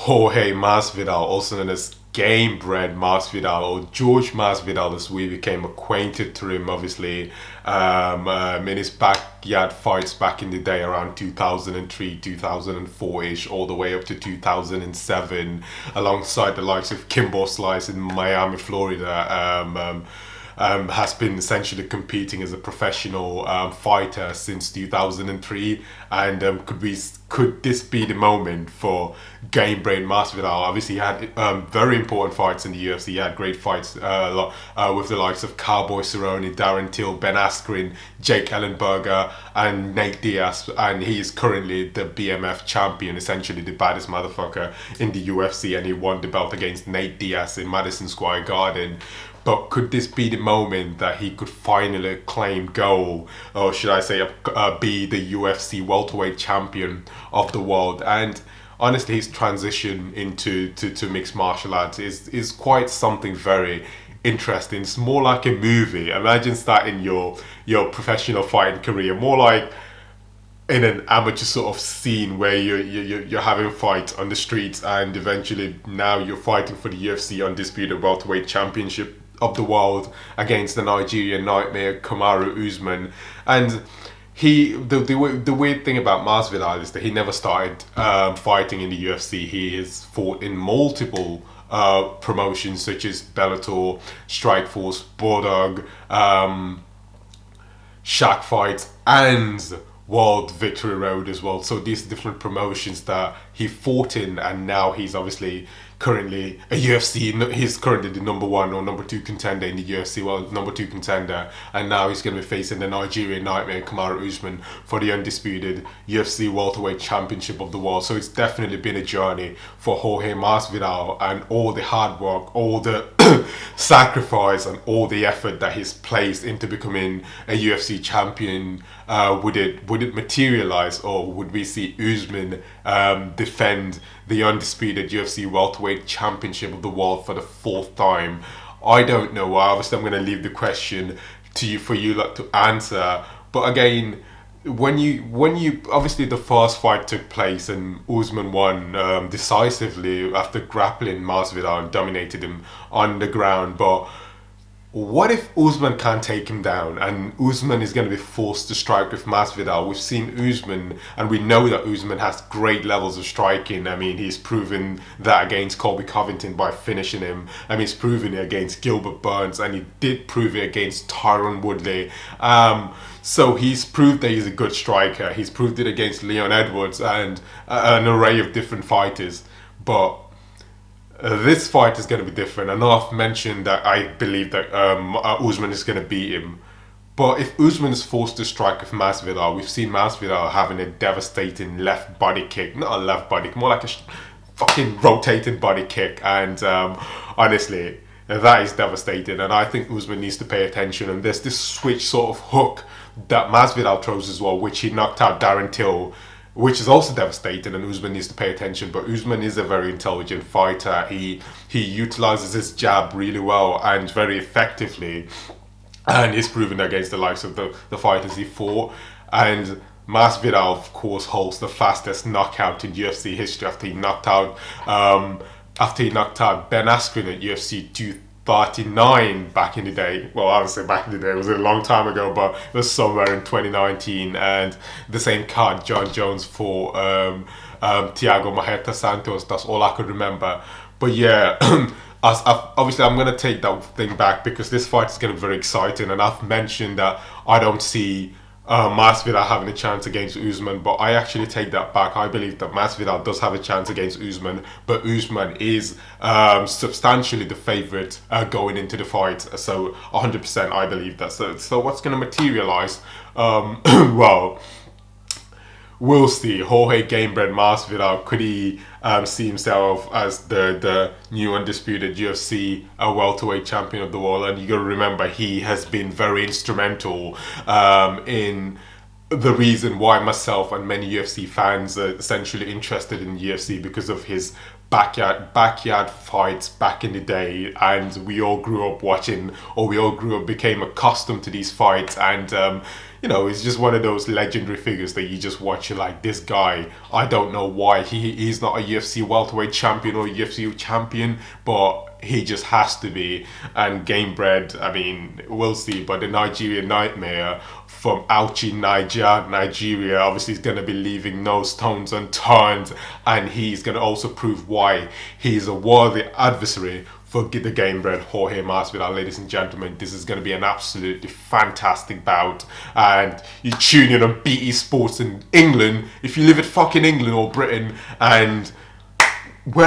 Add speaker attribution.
Speaker 1: Jorge Masvidal, also known as Gamebred Masvidal or George Masvidal, as we became acquainted to him, obviously, in his backyard fights back in the day around 2003, 2004-ish, all the way up to 2007, alongside the likes of Kimbo Slice in Miami, Florida. Has been essentially competing as a professional fighter since 2003, and could this be the moment for Gamebred Masvidal? Obviously, he had very important fights in the UFC. He had great fights with the likes of Cowboy Cerrone, Darren Till, Ben Askren, Jake Ellenberger, and Nate Diaz, and he is currently the BMF champion, essentially the baddest motherfucker in the UFC, and he won the belt against Nate Diaz in Madison Square Garden. But could this be the moment that he could finally claim gold, or should I say, be the UFC welterweight champion of the world? And honestly, his transition into to mixed martial arts is quite something very interesting. It's more like a movie. Imagine starting your professional fighting career more like in an amateur sort of scene where you're having fights on the streets, and eventually now you're fighting for the UFC undisputed welterweight championship of the world against the Nigerian Nightmare Kamaru Usman. And the weird thing about Masvidal is that he never started fighting in the UFC. He has fought in multiple promotions such as Bellator, Strikeforce, Bulldog, Shack Fights, and World Victory Road as well. So these different promotions that he fought in, and now he's obviously currently a UFC. He's currently the number one or number two contender in the UFC. Well, number two contender, and now he's going to be facing the Nigerian Nightmare Kamaru Usman for the undisputed UFC welterweight championship of the world. So it's definitely been a journey for Jorge Masvidal, and all the hard work, all the sacrifice, and all the effort that he's placed into becoming a UFC champion. Would it materialize, or would we see Usman defend the undisputed UFC welterweight championship of the world for the fourth time? I don't know. Obviously, I'm going to leave the question to you for you to answer. But again, when you obviously the first fight took place and Usman won decisively after grappling Masvidal and dominated him on the ground. But what if Usman can't take him down, and Usman is going to be forced to strike with Masvidal? We've seen Usman, and we know that Usman has great levels of striking. I mean, he's proven that against Colby Covington by finishing him. I mean, he's proven it against Gilbert Burns, and he did prove it against Tyron Woodley. So he's proved that he's a good striker. He's proved it against Leon Edwards and an array of different fighters. But this fight is going to be different. I know I've mentioned that I believe that Usman is going to beat him. But if Usman is forced to strike with Masvidal, we've seen Masvidal having a devastating left body kick. Not a left body kick, more like a fucking rotating body kick. And honestly, that is devastating. And I think Usman needs to pay attention. And there's this switch sort of hook that Masvidal throws as well, which he knocked out Darren Till, which is also devastating, and Usman needs to pay attention. But Usman is a very intelligent fighter. He utilizes his jab really well and very effectively, and he's proven against the likes of the fighters he fought. And Masvidal, of course, holds the fastest knockout in UFC history after he knocked out Ben Askren at UFC 239 back in the day. Well, I would say back in the day, it was a long time ago, but it was somewhere in 2019. And the same card, John Jones for Thiago Marreta Santos. That's all I could remember. But yeah, obviously I'm going to take that thing back, because this fight is going to be very exciting. And I've mentioned that I don't see Masvidal having a chance against Usman, but I actually take that back. I believe that Masvidal does have a chance against Usman, but Usman is substantially the favourite going into the fight. So 100% I believe that. So what's going to materialise? Well, we'll see. Jorge Gamebred Masvidal, could he see himself as the new undisputed UFC welterweight champion of the world? And you got to remember, he has been very instrumental in the reason why myself and many UFC fans are essentially interested in UFC, because of his backyard fights back in the day. And we all grew up watching, or we all became accustomed to these fights. And he's just one of those legendary figures that you just watch. You're like, this guy, I don't know why he's not a UFC welterweight champion or a UFC champion, but he just has to be. And Gamebred, I mean, we'll see, but the Nigerian Nightmare from Auchi, Nigeria, obviously is going to be leaving no stones unturned, and he's going to also prove why he's a worthy adversary for the Gamebred Jorge Masvidal. Ladies and gentlemen, this is going to be an absolutely fantastic bout, and you tune in on BT Sports in England if you live in fucking England or Britain, and